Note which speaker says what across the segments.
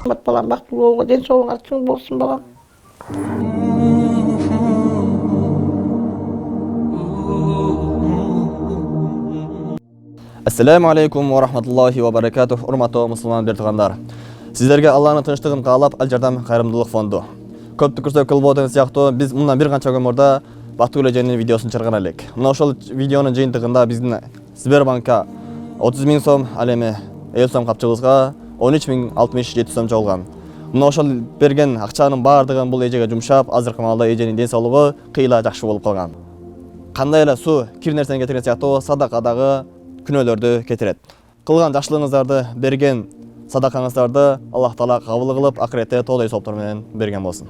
Speaker 1: Rahmat balam, baqtылуу болго, ден соолугуңар чың болсун балам.
Speaker 2: Assalamu alaikum wa rahmatullahi wa barakatuh. Урматтуу мусулман бертугандар. Сиздерге Аллахтын тынчтыгын каалап, Ал Жардам кайрымдуулук фонду. Көптү көрсөк кылбоотун сыяктуу биз мындан бир канча күн мурда Бактыгүл эженин видеосун чыгарган элек. Мына ошол видеонун жыйынтыгында биздин Сбербанкка 30 000 сом, ал эми эл сом капчыгыбызга 13 067 сом жолгон. Мына ошол берген акчанын баардыгын бул эжеге жумшап, азыркы маалда эженин ден соолугу кыйла жакшы болуп калган. Кандай эле суу кир нерсени кетирген сыяктуу садакадагы күнөөлөрдү кетирет. Кылган жакшылыгыңыздарды, берген садакаңыздарды Аллах Таала кабыл кылып, акыретте тоолой сооптор менен берген болсун.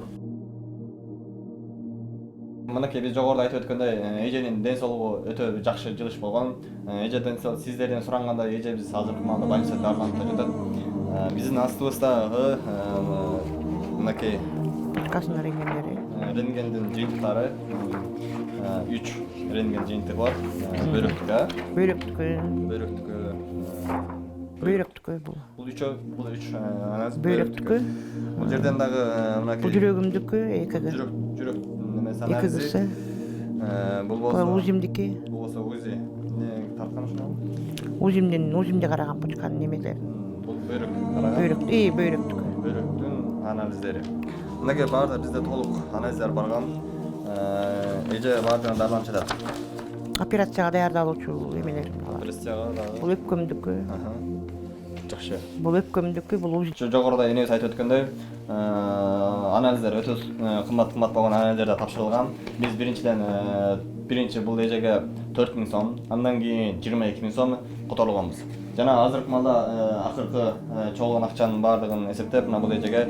Speaker 2: Мынакей биз жогоруда айтып өткөндөй, эженин ден соолугу өтө жакшы жылыш болгон. Эжеден сиздерден сурангандай эжебиз азыркы маалда больницада арланып жатат. Биздин астыбызда мынакей
Speaker 1: Касына рентгендери.
Speaker 2: рентгендин жыйынтыктары 3 рентген жыйынтыгы бар. Бөйрөктүккө бул 3 анализ бөйрөктүккө. Бул жерден дагы мынакей
Speaker 1: Бул жүрөгүмдүккө, экиге.
Speaker 2: жүрөк немеси анализи.
Speaker 1: Экигиси.
Speaker 2: Бул болсо
Speaker 1: УЗИмдики.
Speaker 2: Бул болсо УЗИ. Не тарткан ушунабы?
Speaker 1: УЗИмде караган почканын немелери.
Speaker 2: Бул бөйрөк караган.
Speaker 1: Бөйрөктүккө.
Speaker 2: Бөйрөктүн анализдери. Мынакей баарда бизде толук анализдер барган. Эже баардыгын дарланып жатат.
Speaker 1: Операцияга даярдалуучу эмелер алар.
Speaker 2: Операцияга дагы.
Speaker 1: Бул өпкөмдүккө.
Speaker 2: Жакшы.
Speaker 1: Бул өпкөмдүккө, бул УЗИ.
Speaker 2: Жогоруда энебиз айтып өткөндөй, анализдер өтө кымбат болгон анализдер тапшырылган. Биз биринчи бул эжеге 4 000 сом, андан кийин 22 000 сом которулганбыз. Жана азыркы маалда акыркы чогулган акчанын баардыгын эсептеп, мына бул эжеге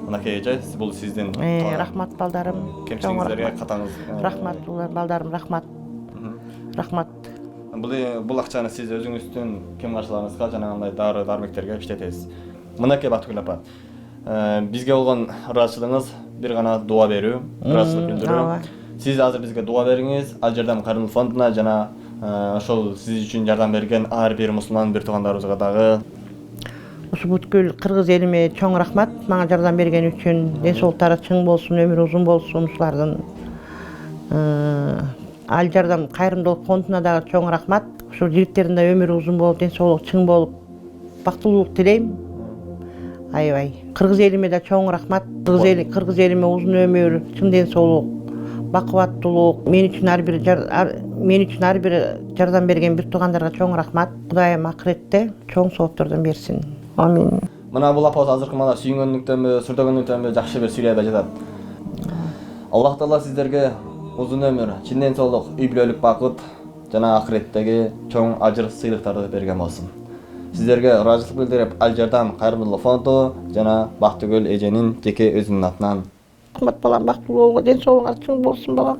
Speaker 2: мынакей эже, бул сиздин
Speaker 1: рахмат балдарым.
Speaker 2: кемчилигиңиздерге катаңыз.
Speaker 1: Рахмат балдарым, рахмат. Рахмат.
Speaker 2: Бул акчаны сиз өзүңүздүн кем каршыларыңызга жана андай дары дармектерге иштетесиз. Мынакей Бактыгүл апа. Бизге болгон ыраазычылыгыңыз бир гана дуа берүү, ыраазычылык билдирүү. Сиз азыр бизге дуа бериңиз, Ал Жардам кайрымдуулук фондуна жана ошол сиз үчүн жардам берген ар бир мусулман бир туугандарыбызга дагы.
Speaker 1: Ошо бүткүл кыргыз элиме чоң рахмат, мага жардам берген үчүн. Ден соолуктары чың болсун, өмүрү узун болсун ушулардын. Ал Жардам кайрымдуулук фондуна дагы чоң рахмат. Ошо жигиттердин да өмүрү узун болуп, ден соолугу чың болуп, бактылуулук тилейм. Аябай. Кыргыз элиме да чоң рахмат. Кыргыз элиме узун өмүр, чың ден соолук, бакубаттуулук. Мен үчүн ар бир жардам берген бир туугандарга чоң рахмат. Кудайым акыретте чоң сооптордон берсин. Амин.
Speaker 2: Мына бул апабыз азыркы маалда сүйүнгөндүктөнбү, сүрдөгөндүктөнбү жакшы бир сүйлөй жатат. Аллах Таала сиздерге узун өмүр, чын ден соолук, үй бүлөлүк бакыт жана акыреттеги чоң ажыр сыйлыктарды берген болсун. Сиздерге ыраазычылык билдирип, Ал Жардам кайрымдуулук фонду жана Бактыгүл эженин жеке өзүнүн атынан.
Speaker 1: Рахмат балам, бактылуу болго, ден соолугуңар чың болсун балам.